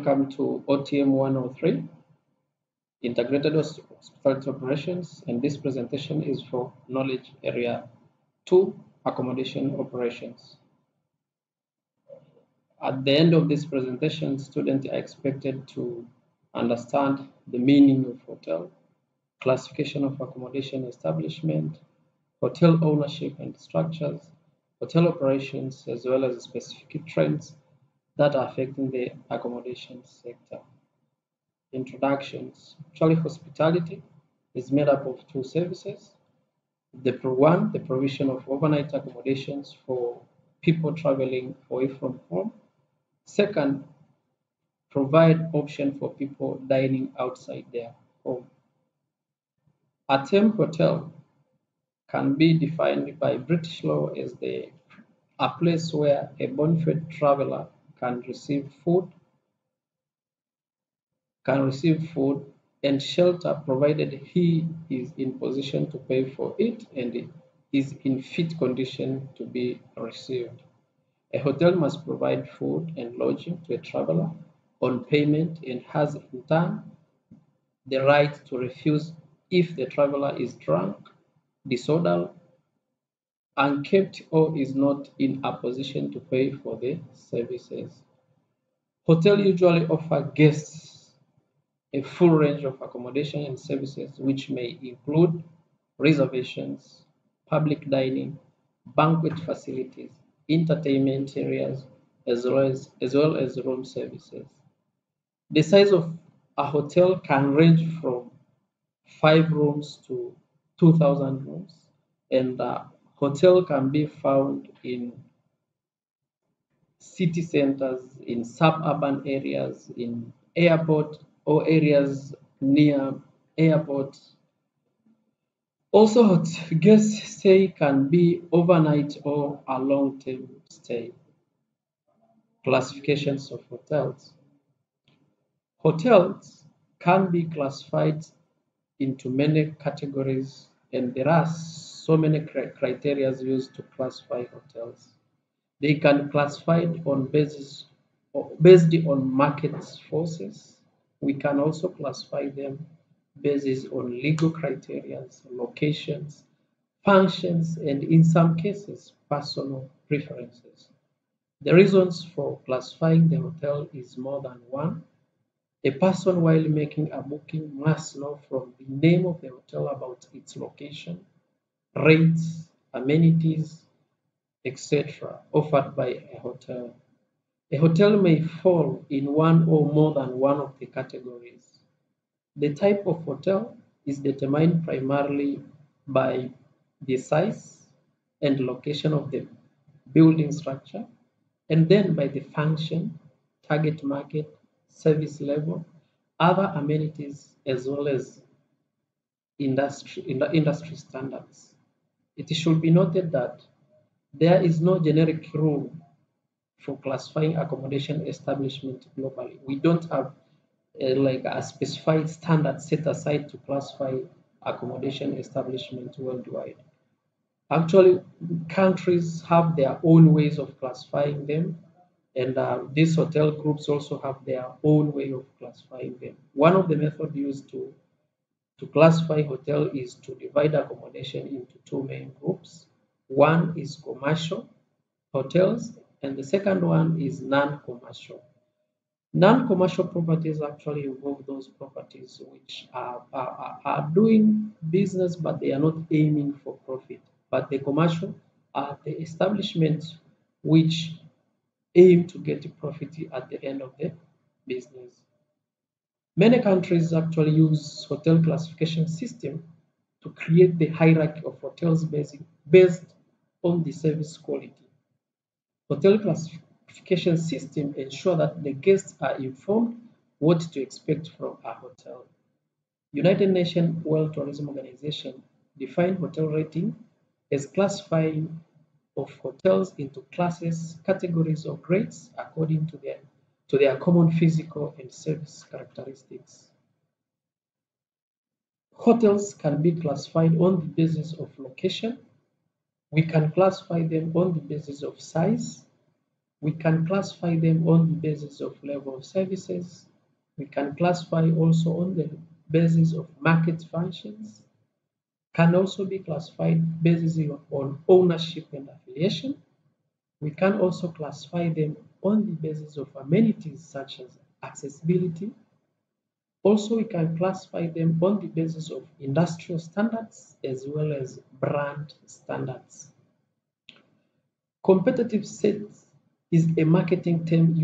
Welcome to OTM 103, Integrated Hospitality Operations, and this presentation is for Knowledge Area 2, Accommodation Operations. At the end of this presentation, students are expected to understand the meaning of hotel, classification of accommodation establishment, hotel ownership and structures, hotel operations, as well as specific trends that are affecting the accommodation sector. Introductions. Actually, hospitality is made up of two services. The provision of overnight accommodations for people traveling away from home. Second, provide option for people dining outside their home. A term hotel can be defined by British law as a place where a bona fide traveler can receive food and shelter provided he is in position to pay for it and is in fit condition to be received. A hotel must provide food and lodging to a traveler on payment and has in turn the right to refuse if the traveler is drunk, disorderly, unkept, or is not in a position to pay for the services. Hotels usually offer guests a full range of accommodation and services which may include reservations, public dining, banquet facilities, entertainment areas, as well as room services. The size of a hotel can range from 5 rooms to 2,000 rooms, and a hotel can be found in city centers, in suburban areas, in airport or areas near airports. Also, guest stay can be overnight or a long-term stay. Classifications of hotels. Hotels can be classified into many categories, and there are so many criteria used to classify hotels. They can be classified based on market forces. We can also classify them based on legal criteria, locations, functions, and in some cases, personal preferences. The reasons for classifying the hotel is more than one. A person, while making a booking, must know from the name of the hotel about its location, rates, amenities, etc. offered by a hotel. A hotel may fall in one or more than one of the categories. The type of hotel is determined primarily by the size and location of the building structure, and then by the function, target market, service level, other amenities, as well as industry standards. It should be noted that there is no generic rule for classifying accommodation establishment globally. We don't have like a specified standard set aside to classify accommodation establishment worldwide. Actually, countries have their own ways of classifying them, and these hotel groups also have their own way of classifying them. One of the methods used to classify hotel is to divide accommodation into two main groups. One is commercial hotels, and the second one is non-commercial. Non-commercial properties actually involve those properties which are doing business, but they are not aiming for profit. But the commercial are the establishments which aim to get a profit at the end of the business. Many countries actually use hotel classification system to create the hierarchy of hotels based on the service quality. Hotel classification system ensure that the guests are informed what to expect from a hotel. United Nations World Tourism Organization define hotel rating as classifying of hotels into classes, categories, or grades according to their common physical and service characteristics. Hotels can be classified on the basis of location. We can classify them on the basis of size, We can classify them on the basis of level of services. We can classify also on the basis of market functions. Can also be classified basis on ownership and affiliation. We can also classify them on the basis of amenities such as accessibility. Also, we can classify them on the basis of industrial standards as well as brand standards. Competitive set is a marketing term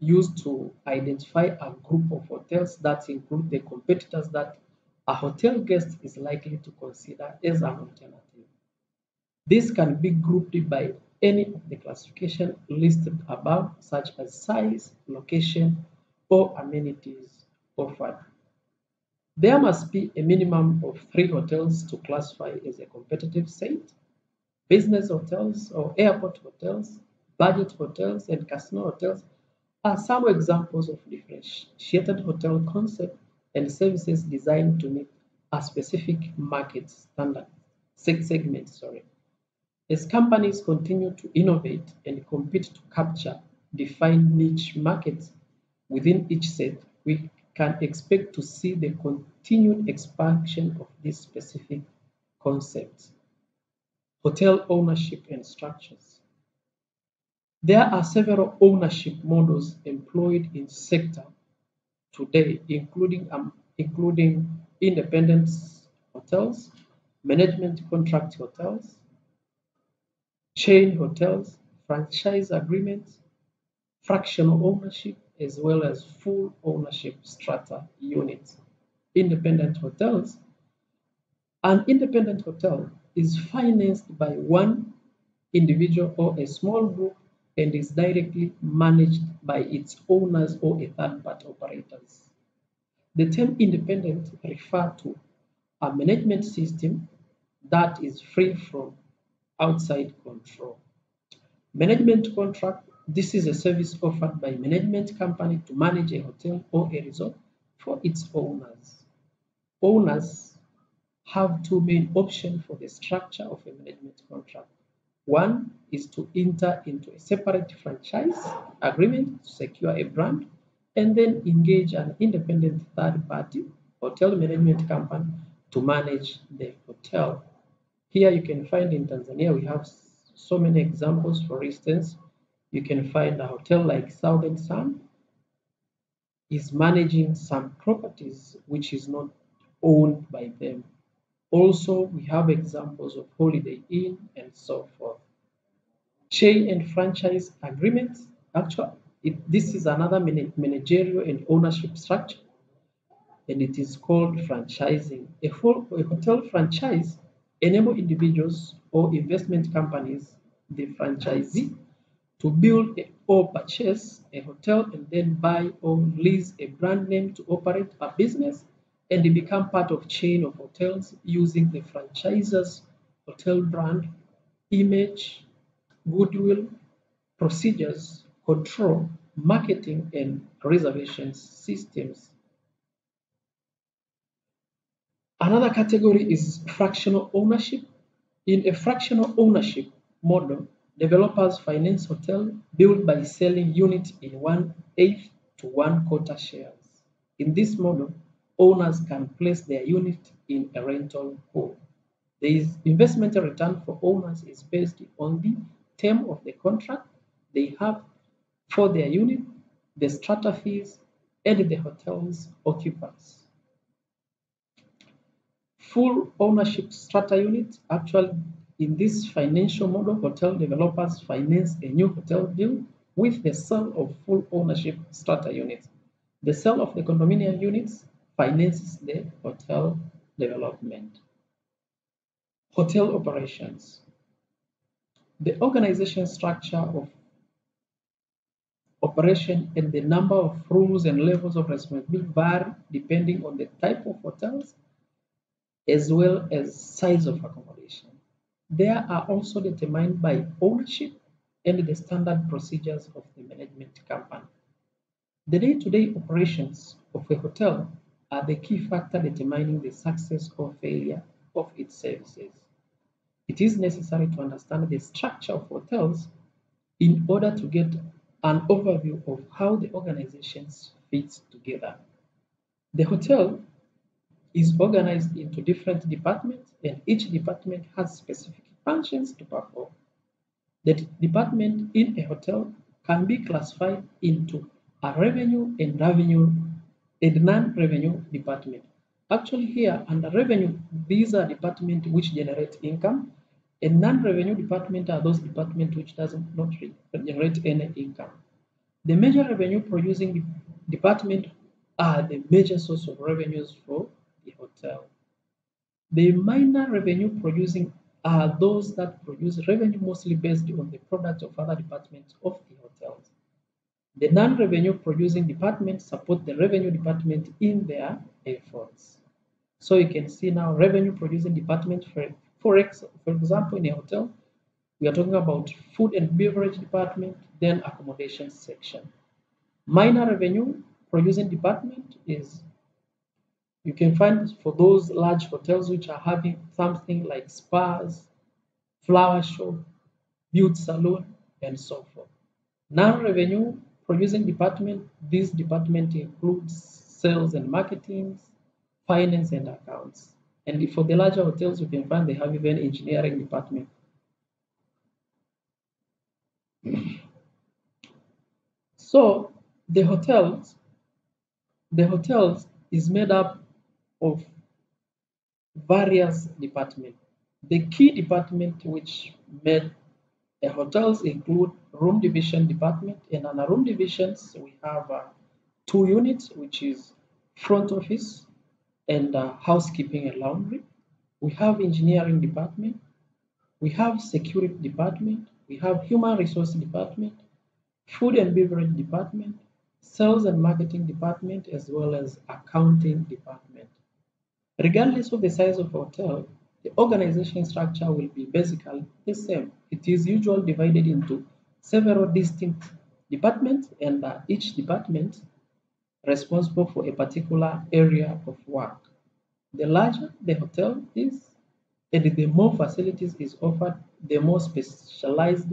used to identify a group of hotels that include the competitors that a hotel guest is likely to consider as an alternative. This can be grouped by any of the classification listed above, such as size, location, or amenities offered. There must be a minimum of 3 hotels to classify as a competitive set. Business hotels or airport hotels, budget hotels, and casino hotels are some examples of differentiated hotel concept and services designed to meet a specific market standard segment. As companies continue to innovate and compete to capture defined niche markets within each set, we can expect to see the continued expansion of these specific concepts. Hotel ownership and structures. There are several ownership models employed in sector today, including independent hotels, management contract hotels, chain hotels, franchise agreements, fractional ownership, as well as full ownership strata units. Independent hotels. An independent hotel is financed by one individual or a small group and is directly managed by its owners or a third-party operators. The term independent refers to a management system that is free from outside control. Management contract. This is a service offered by a management company to manage a hotel or a resort for its owners. Owners have 2 main options for the structure of a management contract. One is to enter into a separate franchise agreement to secure a brand and then engage an independent third-party hotel management company to manage the hotel. Here you can find in Tanzania, we have so many examples. For instance, you can find a hotel like Southern Sun is managing some properties which is not owned by them. Also, we have examples of Holiday Inn and so forth. Chain and franchise agreements. Actually, this is another managerial and ownership structure, and it is called franchising. A hotel franchise enable individuals or investment companies, the franchisee, to build or purchase a hotel and then buy or lease a brand name to operate a business and they become part of chain of hotels using the franchisor's hotel brand, image, goodwill, procedures, control, marketing, and reservation systems. Another category is fractional ownership. In a fractional ownership model, developers finance hotel built by selling units in 1/8 to 1/4 shares. In this model, owners can place their unit in a rental pool. The investment return for owners is based on the term of the contract they have for their unit, the strata fees, and the hotel's occupants. Full ownership strata unit. Actually, in this financial model, hotel developers finance a new hotel build with the sale of full ownership strata units. The sale of the condominium units finances the hotel development. Hotel operations. The organization structure of operation and the number of rooms and levels of responsibility vary depending on the type of hotels as well as size of accommodation. They are also determined by ownership and the standard procedures of the management company. The day-to-day operations of a hotel are the key factor determining the success or failure of its services. It is necessary to understand the structure of hotels in order to get an overview of how the organizations fit together. The hotel is organized into different departments, and each department has specific functions to perform. The department in a hotel can be classified into a revenue and non-revenue department. Actually, here under revenue, these are departments which generate income, and non-revenue department are those departments which doesn't not generate any income. The major revenue producing department are the major source of revenues for the hotel. The minor revenue producing are those that produce revenue mostly based on the product of other departments of the hotels. The non-revenue producing departments support the revenue department in their efforts. So you can see now revenue producing department for example, in a hotel, we are talking about food and beverage department, then accommodation section. Minor revenue producing department is you can find for those large hotels which are having something like spas, flower shop, beauty salon, and so forth. Non-revenue producing department, this department includes sales and marketing, finance and accounts. And for the larger hotels, you can find they have even engineering department. So the hotels is made up of various departments. The key department which made a hotels include room division department, and under room divisions we have two units, which is front office and housekeeping and laundry. We have engineering department, we have security department, we have human resource department, food and beverage department, sales and marketing department, as well as accounting department. Regardless of the size of hotel, the organization structure will be basically the same. It is usually divided into several distinct departments, and each department responsible for a particular area of work. The larger the hotel is, and the more facilities is offered, the more specialized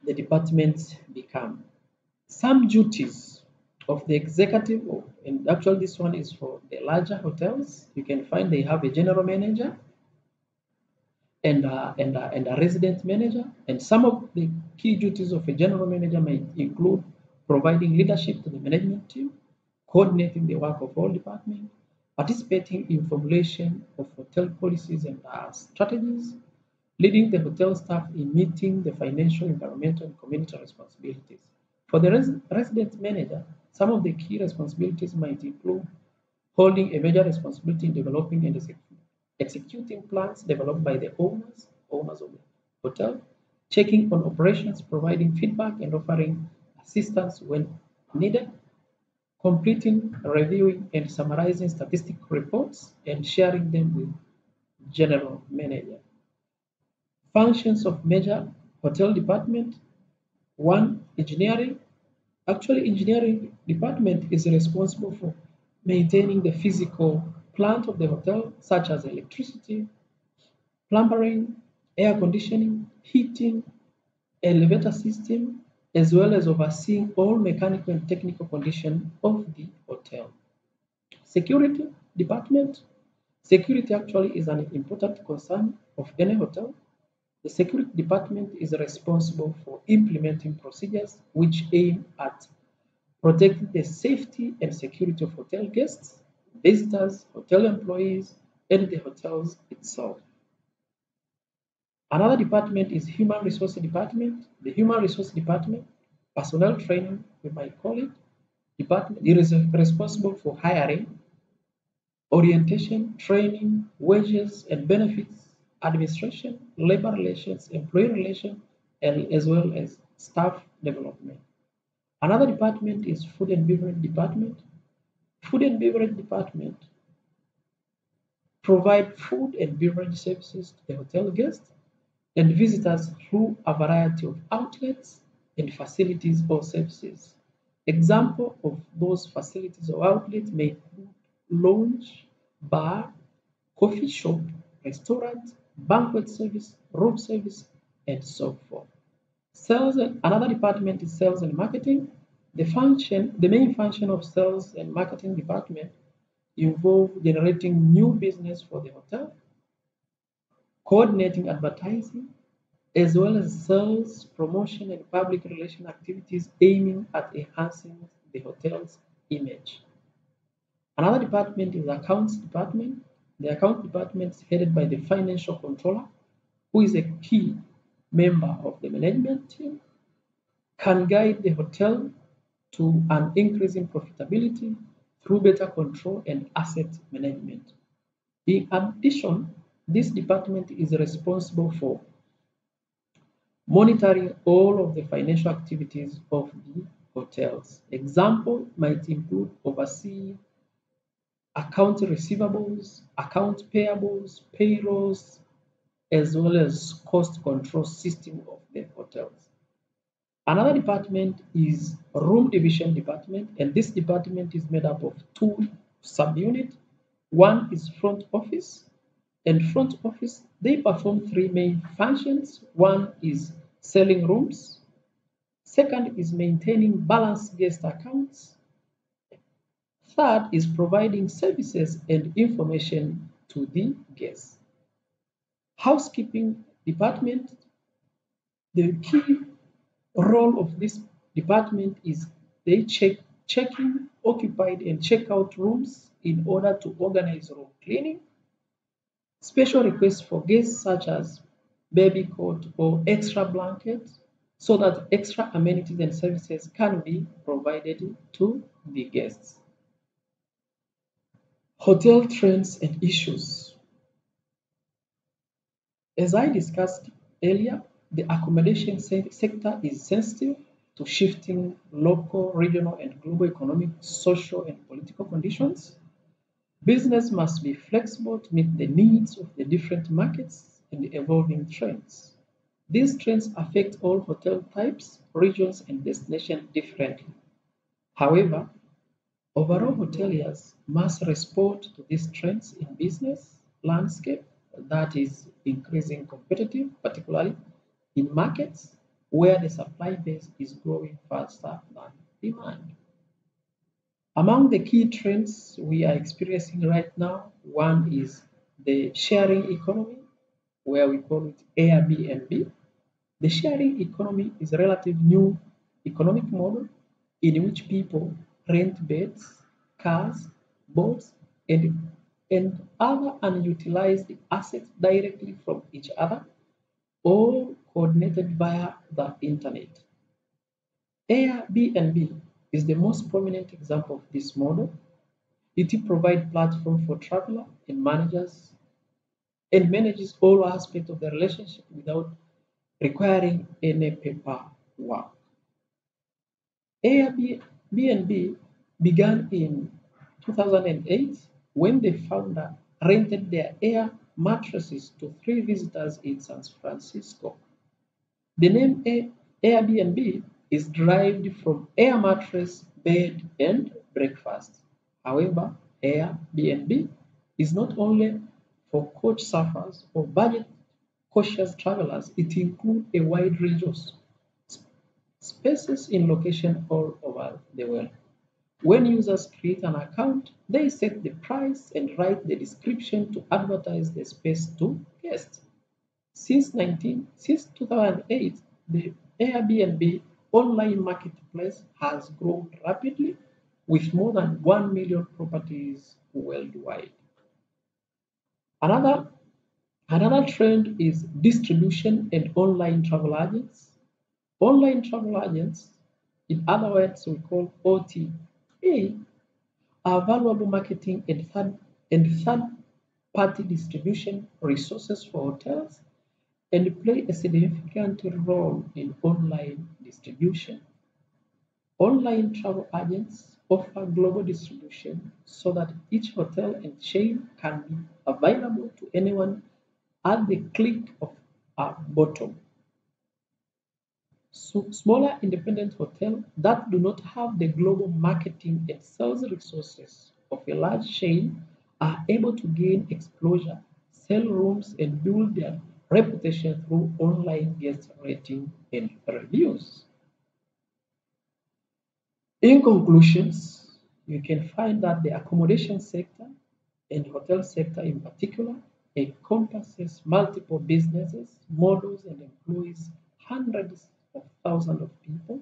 the departments become. Some duties of the executive, and actually this one is for the larger hotels, you can find they have a general manager and a resident manager. And some of the key duties of a general manager might include providing leadership to the management team, coordinating the work of all departments, participating in formulation of hotel policies and strategies, leading the hotel staff in meeting the financial, environmental, and community responsibilities. For the resident manager, some of the key responsibilities might include holding a major responsibility in developing and executing plans developed by the owners of the hotel, checking on operations, providing feedback, and offering assistance when needed, completing, reviewing, and summarizing statistical reports, and sharing them with general manager. Functions of major hotel department. One, engineering. Actually, engineering department is responsible for maintaining the physical plant of the hotel, such as electricity, plumbing, air conditioning, heating, elevator system, as well as overseeing all mechanical and technical condition of the hotel. Security department. Security actually is an important concern of any hotel. The security department is responsible for implementing procedures which aim at protecting the safety and security of hotel guests, visitors, hotel employees, and the hotels itself. Another department is human resource department. The human resource department, personnel training, we might call it, department. It is responsible for hiring, orientation, training, wages and benefits, administration, labor relations, employee relations, and as well as staff development. Another department is food and beverage department. Food and beverage department provide food and beverage services to the hotel guests and visitors through a variety of outlets and facilities or services. Example of those facilities or outlets may include lounge, bar, coffee shop, restaurant, banquet service, room service, and so forth. Another department is sales and marketing. The main function of sales and marketing department involve generating new business for the hotel, coordinating advertising, as well as sales, promotion, and public relation activities aiming at enhancing the hotel's image. Another department is accounts department. The account department is headed by the financial controller, who is a key member of the management team, can guide the hotel to an increase in profitability through better control and asset management. In addition, this department is responsible for monitoring all of the financial activities of the hotels. Example might include overseeing account receivables, account payables, payrolls, as well as cost control system of the hotels. Another department is room division department, and this department is made up of two subunits. One is front office, and front office, they perform three main functions. One is selling rooms. Second is maintaining balanced guest accounts. Third is providing services and information to the guests. Housekeeping department, the key role of this department is they check-in, occupied, and check-out rooms in order to organize room cleaning, special requests for guests such as baby coat or extra blankets, so that extra amenities and services can be provided to the guests. Hotel trends and issues. As I discussed earlier, the accommodation sector is sensitive to shifting local, regional, and global economic, social, and political conditions. Business must be flexible to meet the needs of the different markets and the evolving trends. These trends affect all hotel types, regions, and destinations differently. However, overall hoteliers must respond to these trends in business landscape that is increasing competitive, particularly in markets where the supply base is growing faster than demand. Among the key trends we are experiencing right now, one is the sharing economy, where we call it Airbnb. The sharing economy is a relative new economic model in which people rent beds, cars, boats, and other unutilized assets directly from each other, all coordinated via the internet. Airbnb is the most prominent example of this model. It provides platform for traveler and managers and manages all aspects of the relationship without requiring any paperwork. Airbnb began in 2008 when the founder rented their air mattresses to three visitors in San Francisco. The name Airbnb is derived from air mattress, bed, and breakfast. However, Airbnb is not only for couch surfers or budget cautious travelers, it includes a wide range of spaces in location all over the world. When users create an account, they set the price and write the description to advertise the space to guests. Since 2008, the Airbnb online marketplace has grown rapidly with more than 1 million properties worldwide. Another, another trend is distribution and online travel agents. Online travel agents, in other words, we call OTA, are valuable marketing and third party distribution resources for hotels and play a significant role in online distribution. Online travel agents offer global distribution so that each hotel and chain can be available to anyone at the click of a button. So smaller independent hotels that do not have the global marketing and sales resources of a large chain are able to gain exposure, sell rooms, and build their reputation through online guest rating and reviews. In conclusions, you can find that the accommodation sector and hotel sector in particular encompasses multiple businesses, models, and employs hundreds of thousands of people.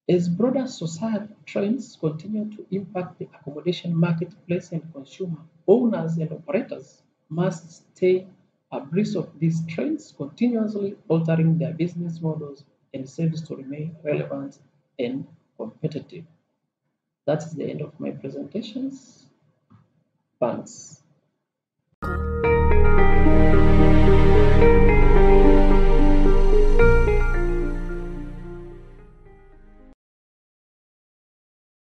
As broader societal trends continue to impact the accommodation marketplace and consumer, owners and operators must stay abreast of these trends, continuously altering their business models and service to remain relevant and competitive. That is the end of my presentations. Thanks.